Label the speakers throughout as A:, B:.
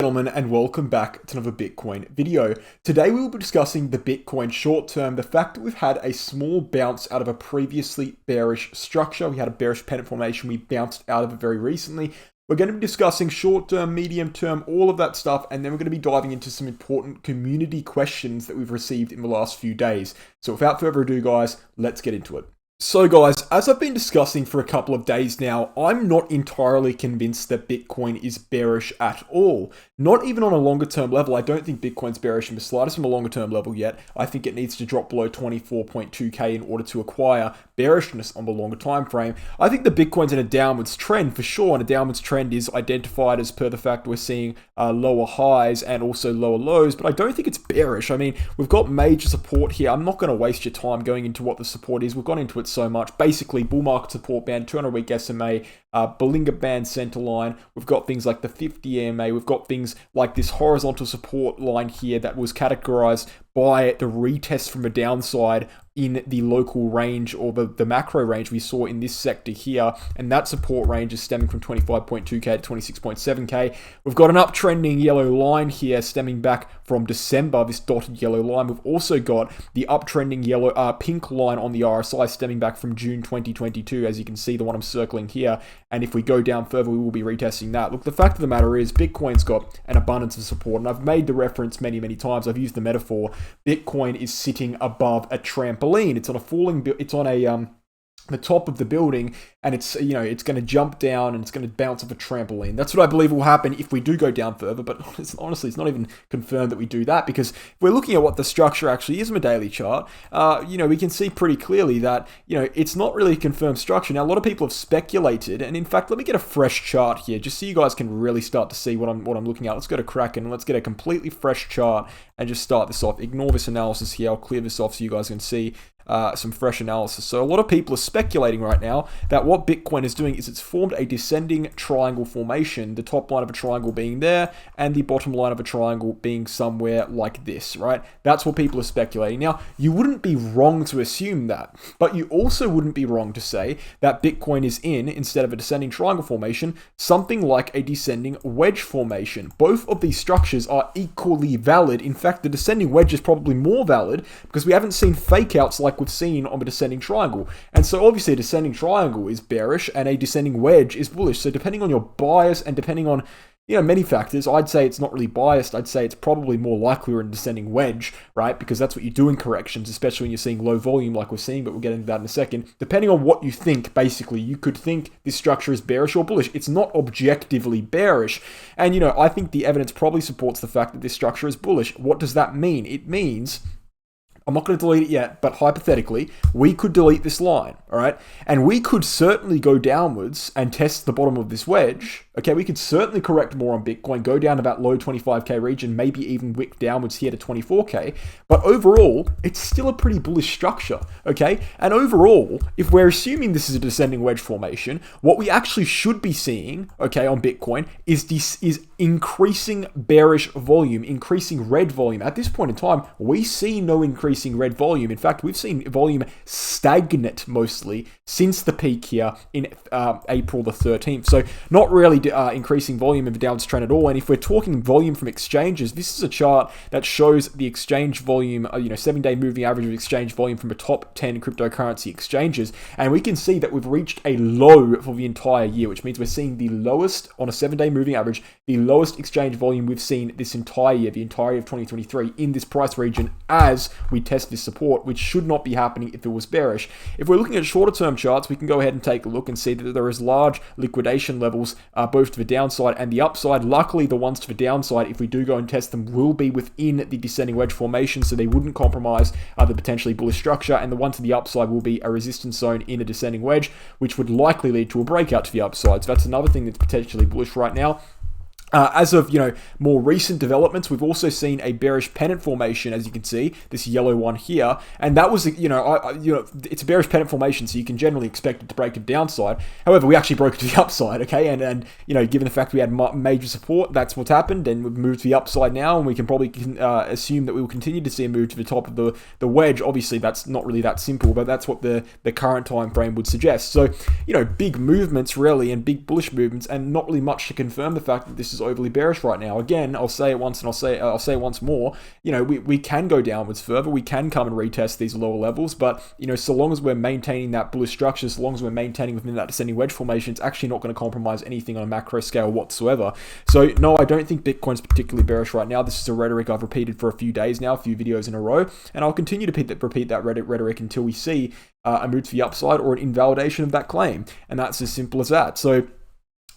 A: Gentlemen, and welcome back to another Bitcoin video. Today we will be discussing the Bitcoin short term, the fact that we've had a small bounce out of a previously bearish structure. We had a bearish pennant formation, we bounced out of it very recently. We're going to be discussing short term, medium term, all of that stuff, and then we're going to be diving into some important community questions that we've received in the last few days. So without further ado guys, let's get into it. So guys, as I've been discussing for a couple of days now, I'm not entirely convinced that Bitcoin is bearish at all. Not even on a longer term level. I don't think Bitcoin's bearish in the slightest from a longer term level yet. I think it needs to drop below 24.2k in order to acquire bearishness on the longer time frame. I think the Bitcoin's in a downwards trend for sure, and a downwards trend is identified as per the fact we're seeing lower highs and also lower lows, but I don't think it's bearish. I mean, we've got major support here. I'm not going to waste your time going into what the support is. We've gone into it so much. Basically, bull market support band, 200-week SMA, Bollinger Band center line. We've got things like the 50 EMA. We've got things like this horizontal support line here that was categorized by the retest from the downside in the local range or the macro range we saw in this sector here, and that support range is stemming from 25.2k to 26.7k. We've got an uptrending yellow line here stemming back from December, this dotted yellow line. We've also got the uptrending yellow pink line on the RSI stemming back from June 2022, as you can see, the one I'm circling here. And if we go down further, we will be retesting that. Look, the fact of the matter is Bitcoin's got an abundance of support, and I've made the reference many times. I've used the metaphor. Bitcoin is sitting above a trampoline. It's on a the top of the building, and it's going to jump down and it's going to bounce off a trampoline. That's what I believe will happen if we do go down further, but honestly, it's not even confirmed that we do that, because if we're looking at what the structure actually is in a daily chart, we can see pretty clearly that, it's not really a confirmed structure. Now, a lot of people have speculated, and in fact, let me get a fresh chart here, just so you guys can really start to see what I'm looking at. Let's go to Kraken, and let's get a completely fresh chart and just start this off. Ignore this analysis here. I'll clear this off so you guys can see some fresh analysis. So a lot of people are speculating right now that what Bitcoin is doing is it's formed a descending triangle formation, the top line of a triangle being there and the bottom line of a triangle being somewhere like this, right? That's what people are speculating. Now, you wouldn't be wrong to assume that, but you also wouldn't be wrong to say that Bitcoin is instead of a descending triangle formation, something like a descending wedge formation. Both of these structures are equally valid. In fact, the descending wedge is probably more valid because we haven't seen fake outs like we've seen on a descending triangle. And so obviously a descending triangle is bearish and a descending wedge is bullish. So depending on your bias and depending on many factors, I'd say it's not really biased. I'd say it's probably more likely we're in a descending wedge, right? Because that's what you do in corrections, especially when you're seeing low volume like we're seeing, but we'll get into that in a second. Depending on what you think, basically, you could think this structure is bearish or bullish. It's not objectively bearish. And, I think the evidence probably supports the fact that this structure is bullish. What does that mean? It means, I'm not going to delete it yet, but hypothetically, we could delete this line, all right? And we could certainly go downwards and test the bottom of this wedge. Okay, we could certainly correct more on Bitcoin, go down to about low 25k region, maybe even wick downwards here to 24k. But overall, it's still a pretty bullish structure, okay? And overall, if we're assuming this is a descending wedge formation, what we actually should be seeing, okay, on Bitcoin is increasing bearish volume, increasing red volume. At this point in time, we see no increasing red volume. In fact, we've seen volume stagnant mostly since the peak here in April the 13th. So not really increasing volume of the downwards trend at all. And if we're talking volume from exchanges, this is a chart that shows the exchange volume, 7-day moving average of exchange volume from the top 10 cryptocurrency exchanges. And we can see that we've reached a low for the entire year, which means we're seeing the lowest on a 7-day moving average, the lowest exchange volume we've seen this entire year, the entire year of 2023 in this price region as we test this support, which should not be happening if it was bearish. If we're looking at shorter term charts, we can go ahead and take a look and see that there is large liquidation levels both to the downside and the upside. Luckily, the ones to the downside, if we do go and test them, will be within the descending wedge formation, so they wouldn't compromise the potentially bullish structure, and the one to the upside will be a resistance zone in a descending wedge, which would likely lead to a breakout to the upside. So that's another thing that's potentially bullish right now. As of, more recent developments, we've also seen a bearish pennant formation, as you can see, this yellow one here. And that was, it's a bearish pennant formation, so you can generally expect it to break to the downside. However, we actually broke it to the upside, okay? And given the fact we had major support, that's what's happened. And we've moved to the upside now, and we can probably assume that we will continue to see a move to the top of the wedge. Obviously, that's not really that simple, but that's what the current time frame would suggest. So, big movements, really, and big bullish movements, and not really much to confirm the fact that this is is overly bearish right now. Again, I'll say it once and I'll say it once more. You know, we can go downwards further. We can come and retest these lower levels, but you know, so long as we're maintaining that bullish structure, so long as we're maintaining within that descending wedge formation, it's actually not going to compromise anything on a macro scale whatsoever. So no, I don't think Bitcoin's particularly bearish right now. This is a rhetoric I've repeated for a few days now, a few videos in a row, and I'll continue to repeat that rhetoric until we see a move to the upside or an invalidation of that claim. And that's as simple as that. So,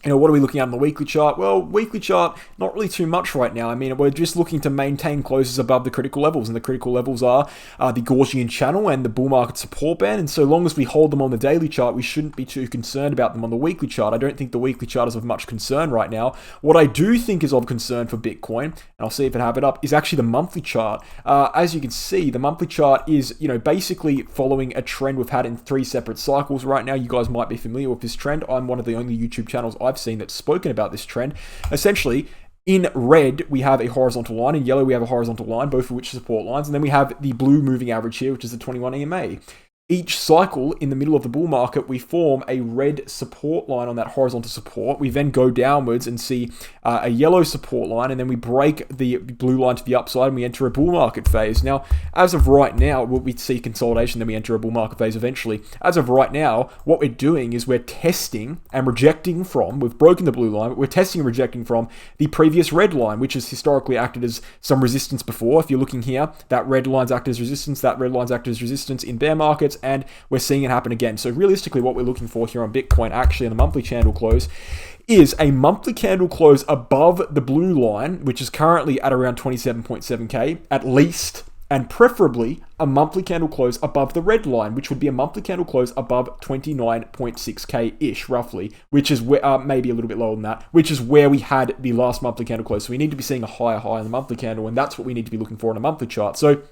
A: you know, what are we looking at on the weekly chart? Well, weekly chart, not really too much right now. I mean, we're just looking to maintain closes above the critical levels, and the critical levels are the Gaussian channel and the bull market support band. And so long as we hold them on the daily chart, we shouldn't be too concerned about them on the weekly chart. I don't think the weekly chart is of much concern right now. What I do think is of concern for Bitcoin, and I'll see if I have it up, is actually the monthly chart. As you can see, the monthly chart is, you know, basically following a trend we've had in 3 separate cycles right now. You guys might be familiar with this trend. I'm one of the only YouTube channels I've seen that's spoken about this trend. Essentially, in red, we have a horizontal line. In yellow, we have a horizontal line, both of which are support lines. And then we have the blue moving average here, which is the 21 EMA. Each cycle in the middle of the bull market, we form a red support line on that horizontal support. We then go downwards and see a yellow support line, and then we break the blue line to the upside and we enter a bull market phase. Now, as of right now, we see consolidation, then we enter a bull market phase eventually. As of right now, what we're doing is we're testing and rejecting from, we've broken the blue line, but we're testing and rejecting from the previous red line, which has historically acted as some resistance before. If you're looking here, that red line's acted as resistance, that red line's acted as resistance in bear markets, and we're seeing it happen again. So realistically, what we're looking for here on Bitcoin, actually in the monthly candle close, is a monthly candle close above the blue line, which is currently at around 27.7k at least, and preferably a monthly candle close above the red line, which would be a monthly candle close above 29.6k-ish, roughly, which is where, maybe a little bit lower than that, which is where we had the last monthly candle close. So we need to be seeing a higher high on the monthly candle, and that's what we need to be looking for on a monthly chart. So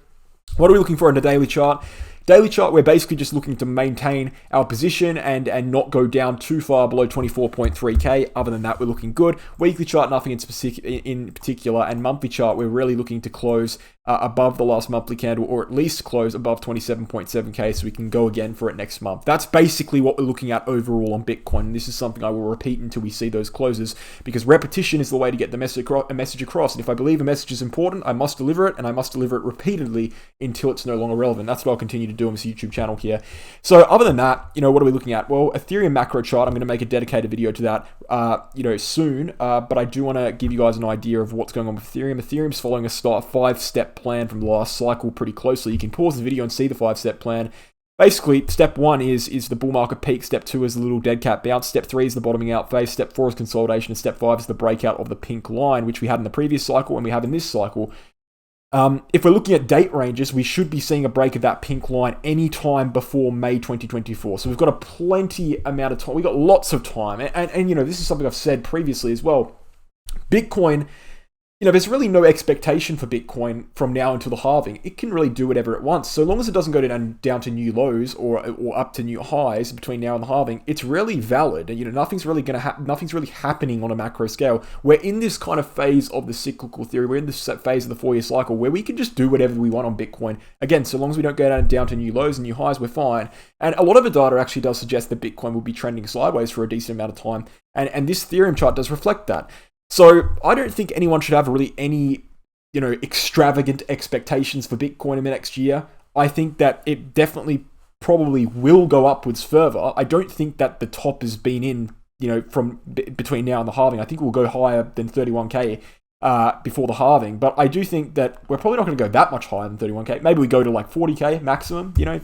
A: what are we looking for in the daily chart? Daily chart, we're basically just looking to maintain our position and not go down too far below 24.3k. Other than that, we're looking good. Weekly chart, nothing in particular. And monthly chart, we're really looking to close above the last monthly candle, or at least close above 27.7k, so we can go again for it next month. That's basically what we're looking at overall on Bitcoin. And this is something I will repeat until we see those closes, because repetition is the way to get the message across. And if I believe a message is important, I must deliver it, and I must deliver it repeatedly until it's no longer relevant. That's what I'll continue to do on this YouTube channel here. So other than that, you know, what are we looking at? Well, Ethereum macro chart, I'm going to make a dedicated video to that, you know, soon. But I do want to give you guys an idea of what's going on with Ethereum. Ethereum's following a 5-step plan from the last cycle pretty closely. You can pause the video and see the 5-step plan. Basically, step 1 is the bull market peak. Step 2 is the little dead cat bounce. Step 3 is the bottoming out phase. Step 4 is consolidation. And step 5 is the breakout of the pink line, which we had in the previous cycle and we have in this cycle. If we're looking at date ranges, we should be seeing a break of that pink line anytime before May 2024. So we've got a plenty amount of time. We've got lots of time. And you know, this is something I've said previously as well. Bitcoin, you know, there's really no expectation for Bitcoin from now until the halving. It can really do whatever it wants. So long as it doesn't go down to new lows or up to new highs between now and the halving, it's really valid. You know, nothing's really happening on a macro scale. We're in this kind of phase of the cyclical theory. We're in this phase of the 4-year cycle where we can just do whatever we want on Bitcoin. Again, so long as we don't go down to new lows and new highs, we're fine. And a lot of the data actually does suggest that Bitcoin will be trending sideways for a decent amount of time. And this Ethereum chart does reflect that. So I don't think anyone should have really any, you know, extravagant expectations for Bitcoin in the next year. I think that it definitely probably will go upwards further. I don't think that the top has been in, you know, from between now and the halving. I think we'll go higher than 31k before the halving. But I do think that we're probably not going to go that much higher than 31k. Maybe we go to like 40k maximum, you know,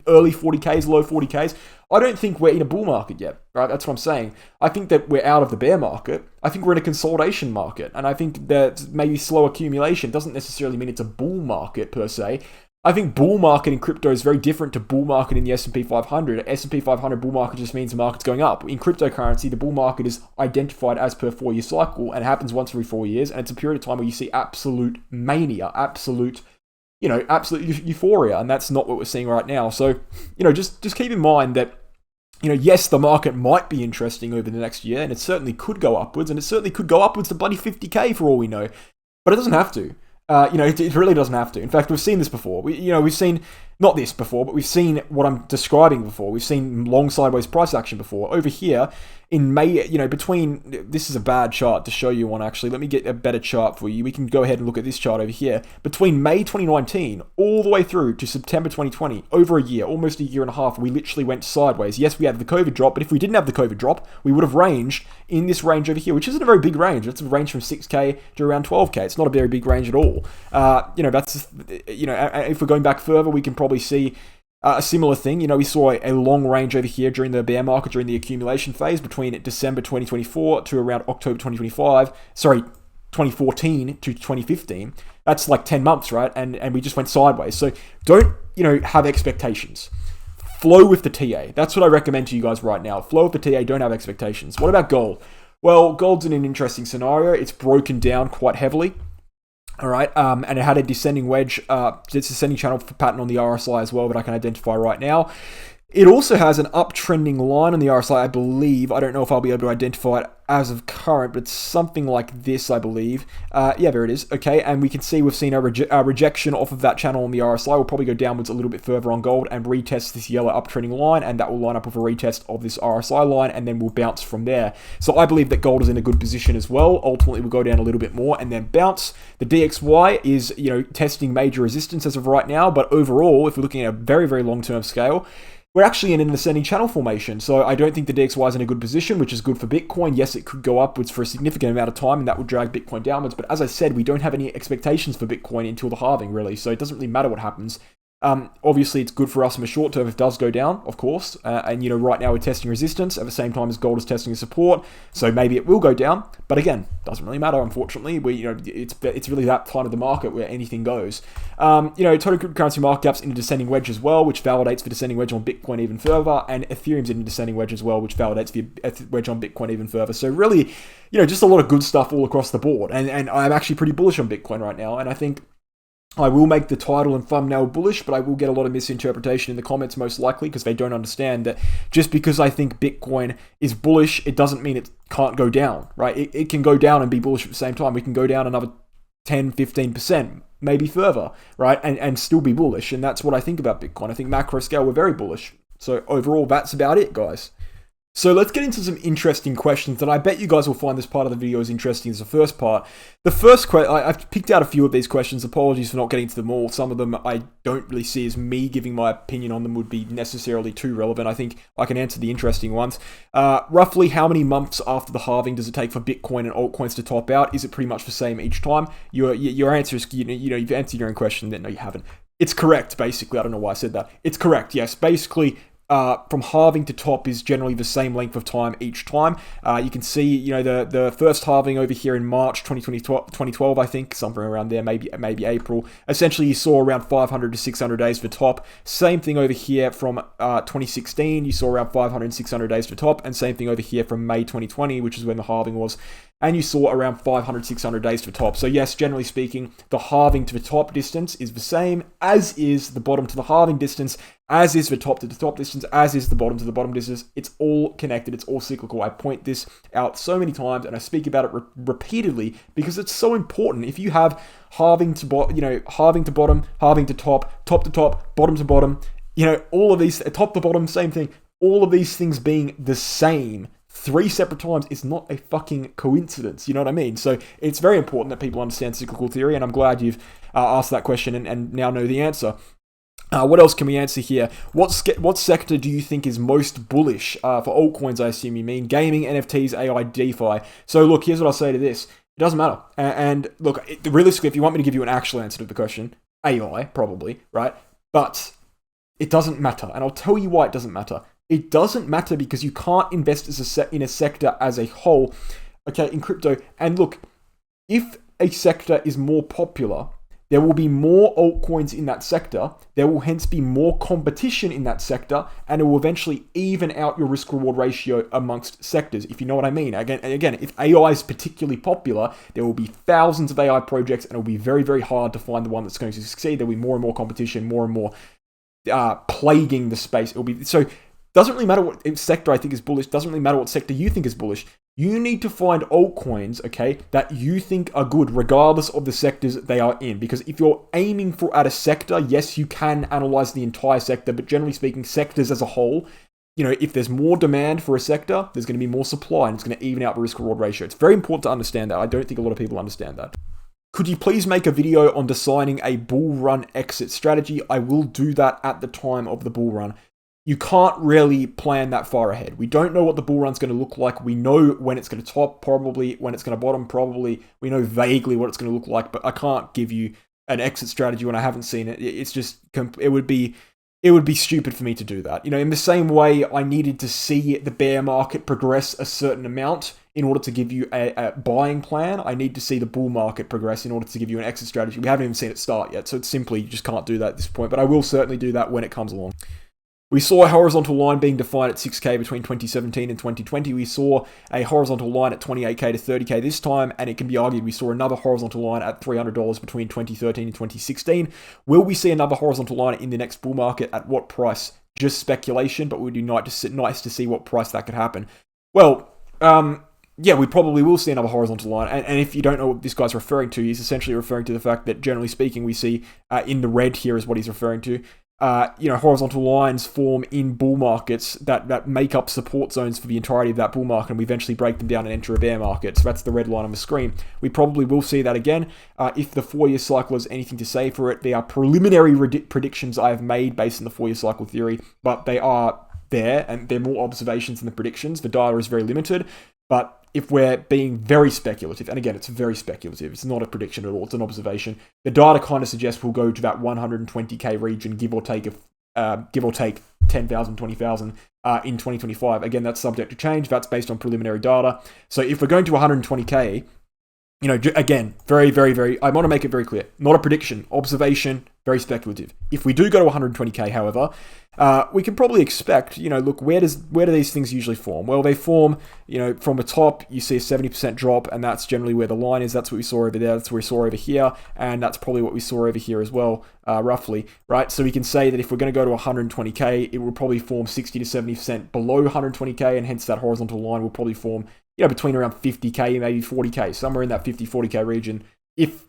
A: early 40ks, low 40ks. I don't think we're in a bull market yet, right? That's what I'm saying. I think that we're out of the bear market. I think we're in a consolidation market. And I think that maybe slow accumulation doesn't necessarily mean it's a bull market per se. I think bull market in crypto is very different to bull market in the S&P 500. S&P 500 bull market just means the market's going up. In cryptocurrency, the bull market is identified as per 4-year cycle and happens once every 4 years. And it's a period of time where you see absolute mania, absolute euphoria. And that's not what we're seeing right now. So, you know, just keep in mind that, you know, yes, the market might be interesting over the next year, and it certainly could go upwards, and it certainly could go upwards to bloody 50k for all we know. But it doesn't have to. You know, it really doesn't have to. In fact, we've seen this before. We've seen, not this before, but we've seen what I'm describing before. We've seen long sideways price action before. Over here, in May, between, this is a bad chart to show you one actually. Let me get a better chart for you. We can go ahead and look at this chart over here. Between May 2019 all the way through to September 2020, over a year, almost a year and a half, we literally went sideways. Yes, we had the COVID drop, but if we didn't have the COVID drop, we would have ranged in this range over here, which isn't a very big range. It's a range from 6K to around 12K. It's not a very big range at all. If we're going back further, we can probably see a similar thing. We saw a long range over here during the bear market, during the accumulation phase between December 2024 to around October 2014 to 2015. That's like 10 months, right? And we just went sideways. So don't, have expectations. Flow with the TA. That's what I recommend to you guys right now. Flow with the TA, don't have expectations. What about gold? Well, gold's in an interesting scenario. It's broken down quite heavily. All right, and it had a descending wedge, descending channel pattern on the RSI as well that I can identify right now. It also has an uptrending line on the RSI, I believe. I don't know if I'll be able to identify it as of current, but it's something like this, I believe. Yeah, there it is. Okay, and we can see we've seen a rejection off of that channel on the RSI. We'll probably go downwards a little bit further on gold and retest this yellow uptrending line, and that will line up with a retest of this RSI line, and then we'll bounce from there. So I believe that gold is in a good position as well. Ultimately, we'll go down a little bit more and then bounce. The DXY is, testing major resistance as of right now, but overall, if we're looking at a very, very long-term scale, we're actually in an ascending channel formation, so I don't think the DXY is in a good position, which is good for Bitcoin. Yes, it could go upwards for a significant amount of time, and that would drag Bitcoin downwards, but as I said, we don't have any expectations for Bitcoin until the halving, really, so it doesn't really matter what happens. Obviously, it's good for us in the short term if it does go down, of course. And, right now we're testing resistance at the same time as gold is testing support. So maybe it will go down. But again, doesn't really matter, unfortunately. It's really that part of the market where anything goes. Total cryptocurrency market cap's in a descending wedge as well, which validates the descending wedge on Bitcoin even further. And Ethereum's in a descending wedge as well, which validates the wedge on Bitcoin even further. So really, just a lot of good stuff all across the board. And I'm actually pretty bullish on Bitcoin right now. And I think I will make the title and thumbnail bullish, but I will get a lot of misinterpretation in the comments most likely because they don't understand that just because I think Bitcoin is bullish, it doesn't mean it can't go down, right? It can go down and be bullish at the same time. We can go down another 10, 15%, maybe further, right? And still be bullish. And that's what I think about Bitcoin. I think macro scale, we're very bullish. So overall, that's about it, guys. So let's get into some interesting questions, and I bet you guys will find this part of the video as interesting as the first part. The first question, I've picked out a few of these questions. Apologies for not getting to them all. Some of them I don't really see as me giving my opinion on them would be necessarily too relevant. I think I can answer the interesting ones. Roughly how many months after the halving does it take for Bitcoin and altcoins to top out? Is it pretty much the same each time? Your answer is, you've answered your own question. Then no, you haven't. It's correct, basically. I don't know why I said that. It's correct, yes. Basically, from halving to top is generally the same length of time each time. You can see, the first halving over here in March 2012, I think, somewhere around there, maybe April. Essentially, you saw around 500 to 600 days for top. Same thing over here from 2016, you saw around 500 and 600 days for top. And same thing over here from May 2020, which is when the halving was. And you saw around 500, 600 days to top. So yes, generally speaking, the halving to the top distance is the same, as is the bottom to the halving distance, as is the top to the top distance, as is the bottom to the bottom distance. It's all connected. It's all cyclical. I point this out so many times, and I speak about it repeatedly because it's so important. If you have halving to bottom, halving to top, top to top, bottom to bottom, all of these, top to bottom, same thing, all of these things being the same 3 separate times is not a fucking coincidence. You know what I mean? So it's very important that people understand cyclical theory, and I'm glad you've asked that question and now know the answer. What else can we answer here? What sector do you think is most bullish for altcoins? I assume you mean gaming, NFTs, AI, DeFi. So look, here's what I'll say to this. It doesn't matter. And look, realistically, if you want me to give you an actual answer to the question, AI, probably, right? But it doesn't matter. And I'll tell you why it doesn't matter. It doesn't matter because you can't invest in a sector as a whole, okay, in crypto. And look, if a sector is more popular, there will be more altcoins in that sector. There will hence be more competition in that sector, and it will eventually even out your risk-reward ratio amongst sectors, if you know what I mean. Again, if AI is particularly popular, there will be thousands of AI projects, and it will be very, very hard to find the one that's going to succeed. There will be more and more competition, more and more plaguing the space. It will be so. Doesn't really matter what sector I think is bullish. Doesn't really matter what sector you think is bullish. You need to find altcoins, okay, that you think are good regardless of the sectors they are in. Because if you're aiming at a sector, yes, you can analyze the entire sector, but generally speaking, sectors as a whole, if there's more demand for a sector, there's going to be more supply, and it's going to even out the risk-reward ratio. It's very important to understand that. I don't think a lot of people understand that. Could you please make a video on deciding a bull run exit strategy? I will do that at the time of the bull run. You can't really plan that far ahead. We don't know what the bull run's going to look like. We know when it's going to top, probably. When it's going to bottom, probably. We know vaguely what it's going to look like, but I can't give you an exit strategy when I haven't seen it. It's just, it would be stupid for me to do that. In the same way, I needed to see the bear market progress a certain amount in order to give you a buying plan. I need to see the bull market progress in order to give you an exit strategy. We haven't even seen it start yet, so it's simply, you just can't do that at this point, but I will certainly do that when it comes along. We saw a horizontal line being defined at 6K between 2017 and 2020. We saw a horizontal line at 28K to 30K this time, and it can be argued we saw another horizontal line at $300 between 2013 and 2016. Will we see another horizontal line in the next bull market? At what price? Just speculation, but it would be nice to see what price that could happen. Well, yeah, we probably will see another horizontal line. And if you don't know what this guy's referring to, he's essentially referring to the fact that, generally speaking, we see in the red here is what he's referring to. Horizontal lines form in bull markets that make up support zones for the entirety of that bull market, and we eventually break them down and enter a bear market. So that's the red line on the screen. We probably will see that again. If the 4-year cycle has anything to say for it, they are preliminary predictions I have made based on the 4-year cycle theory, but they are there, and they're more observations than the predictions. The data is very limited, but if we're being very speculative, and again, it's very speculative, it's not a prediction at all, it's an observation, the data kind of suggests we'll go to that 120K region, give or take 10,000, 20,000 in 2025. Again, that's subject to change. That's based on preliminary data. So if we're going to 120K, again, very, very, very, I want to make it very clear, not a prediction, observation, very speculative. If we do go to 120K, however, we can probably expect, look, where do these things usually form? Well, they form, from the top, you see a 70% drop, and that's generally where the line is. That's what we saw over there. That's what we saw over here. And that's probably what we saw over here as well, roughly, right? So we can say that if we're going to go to 120K, it will probably form 60 to 70% below 120K, and hence that horizontal line will probably form, between around 50K, maybe 40K, somewhere in that 50, 40K region. If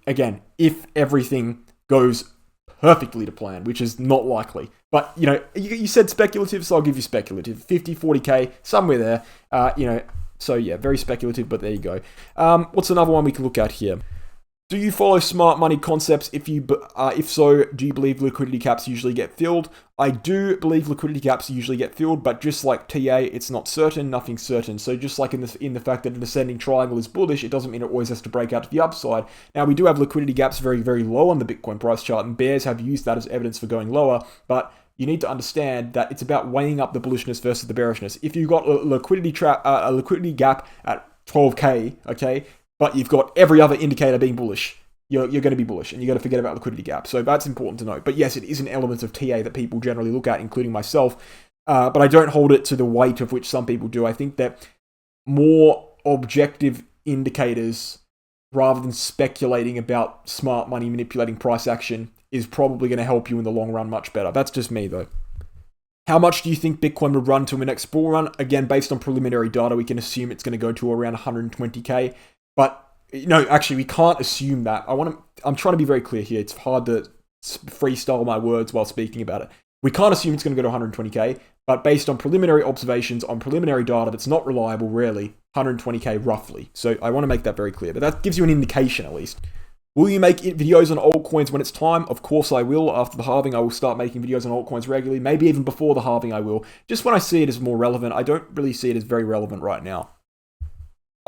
A: everything goes perfectly to plan, which is not likely. But, you said speculative, so I'll give you speculative. 50, 40K, somewhere there. So yeah, very speculative, but there you go. What's another one we can look at here? Do you follow smart money concepts? If so, do you believe liquidity caps usually get filled? I do believe liquidity caps usually get filled, but just like TA, it's not certain, nothing's certain. So just like in the fact that an ascending triangle is bullish, it doesn't mean it always has to break out to the upside. Now, we do have liquidity gaps very, very low on the Bitcoin price chart, and bears have used that as evidence for going lower, but you need to understand that it's about weighing up the bullishness versus the bearishness. If you've got a liquidity gap at 12K, okay, but you've got every other indicator being bullish, you're going to be bullish, and you've got to forget about liquidity gap. So that's important to note. But yes, it is an element of TA that people generally look at, including myself. But I don't hold it to the weight of which some people do. I think that more objective indicators, rather than speculating about smart money manipulating price action, is probably going to help you in the long run much better. That's just me, though. How much do you think Bitcoin would run to the next bull run? Again, based on preliminary data, we can assume it's going to go to around 120K. But actually, we can't assume that. I'm trying to be very clear here. It's hard to freestyle my words while speaking about it. We can't assume it's going to go to 120K, but based on preliminary observations, on preliminary data that's not reliable, really, 120K roughly. So I want to make that very clear, but that gives you an indication at least. Will you make videos on altcoins when it's time? Of course I will. After the halving, I will start making videos on altcoins regularly. Maybe even before the halving I will. Just when I see it as more relevant. I don't really see it as very relevant right now.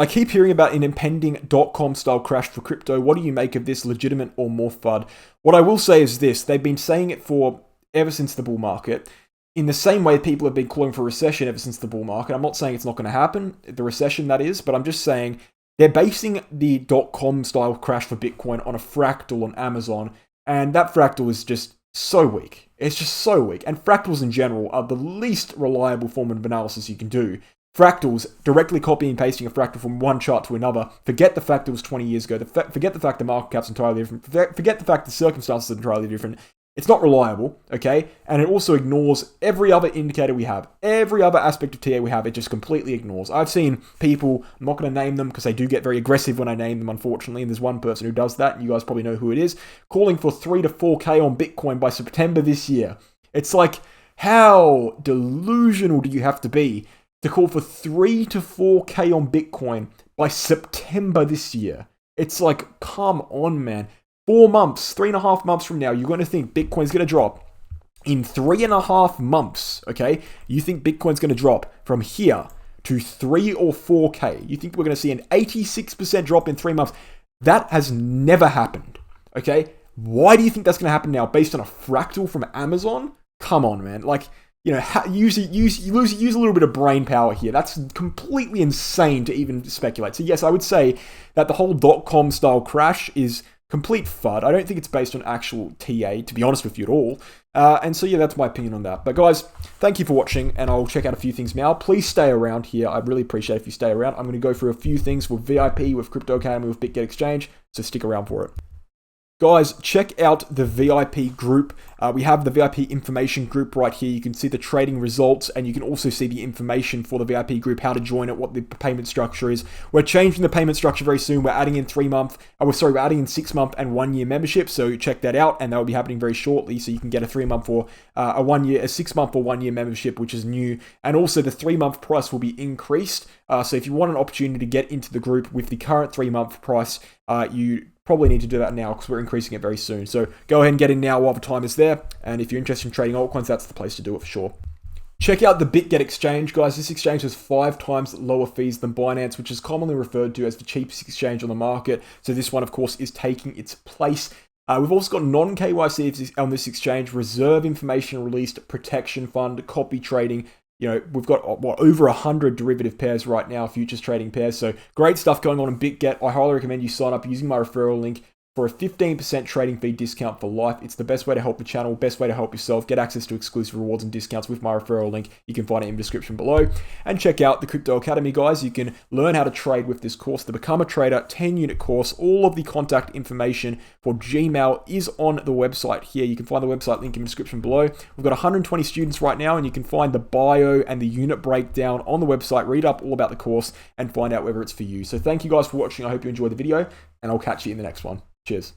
A: I keep hearing about an impending .com style crash for crypto. What do you make of this, legitimate or more FUD? What I will say is this. They've been saying it for ever since the bull market. In the same way people have been calling for a recession ever since the bull market. I'm not saying it's not going to happen, the recession that is, but I'm just saying they're basing the .com style crash for Bitcoin on a fractal on Amazon, and that fractal is just so weak. It's just so weak. And fractals in general are the least reliable form of analysis you can do. Fractals, directly copying and pasting a fractal from one chart to another. Forget the fact it was 20 years ago. Forget the fact the market cap's entirely different. Forget the fact the circumstances are entirely different. It's not reliable, okay? And it also ignores every other indicator we have. Every other aspect of TA we have, it just completely ignores. I've seen people, I'm not going to name them because they do get very aggressive when I name them, unfortunately, and there's one person who does that, and you guys probably know who it is, calling for 3 to 4K on Bitcoin by September this year. It's like, How delusional do you have to be to call for 3 to 4K on Bitcoin by September this year? It's like, come on, man. 4 months, 3.5 months from now, you're going to think Bitcoin's going to drop. In 3.5 months, okay, you think Bitcoin's going to drop from here to 3 or 4K. You think we're going to see an 86% drop in 3 months. That has never happened, okay? Why do you think that's going to happen now based on a fractal from Amazon? Come on, man. Like, you know, use a little bit of brain power here. That's completely insane to even speculate. So yes, I would say that the whole .com style crash is complete FUD. I don't think it's based on actual TA, to be honest with you at all. And so yeah, that's my opinion on that. But guys, thank you for watching, and I'll check out a few things now. Please stay around here. I'd really appreciate it if you stay around. I'm going to go through a few things with VIP, with Crypto Academy, with Bitget Exchange, so stick around for it. Guys, check out the VIP group. We have the VIP information group right here. You can see the trading results, and you can also see the information for the VIP group, how to join it, what the payment structure is. We're changing the payment structure very soon. We're adding in we're adding in 6-month and 1-year membership. So check that out, and that will be happening very shortly. So you can get a 3-month or a 6-month or 1-year membership, which is new. And also the 3-month price will be increased. So if you want an opportunity to get into the group with the current 3-month price, you probably need to do that now because we're increasing it very soon. So go ahead and get in now while the time is there. And if you're interested in trading altcoins, that's the place to do it for sure. Check out the Bitget exchange, guys. This exchange has 5 times lower fees than Binance, which is commonly referred to as the cheapest exchange on the market. So this one, of course, is taking its place. We've also got non-KYC on this exchange, reserve information released, protection fund, copy trading. You know, we've got over 100 derivative pairs right now, futures trading pairs. So great stuff going on in Bitget. I highly recommend you sign up using my referral link for a 15% trading fee discount for life. It's the best way to help the channel, best way to help yourself, get access to exclusive rewards and discounts with my referral link. You can find it in the description below. And check out the Crypto Academy, guys. You can learn how to trade with this course. The Become a Trader 10-unit course. All of the contact information for Gmail is on the website here. You can find the website link in the description below. We've got 120 students right now, and you can find the bio and the unit breakdown on the website. Read up all about the course and find out whether it's for you. So thank you guys for watching. I hope you enjoyed the video, and I'll catch you in the next one. Cheers.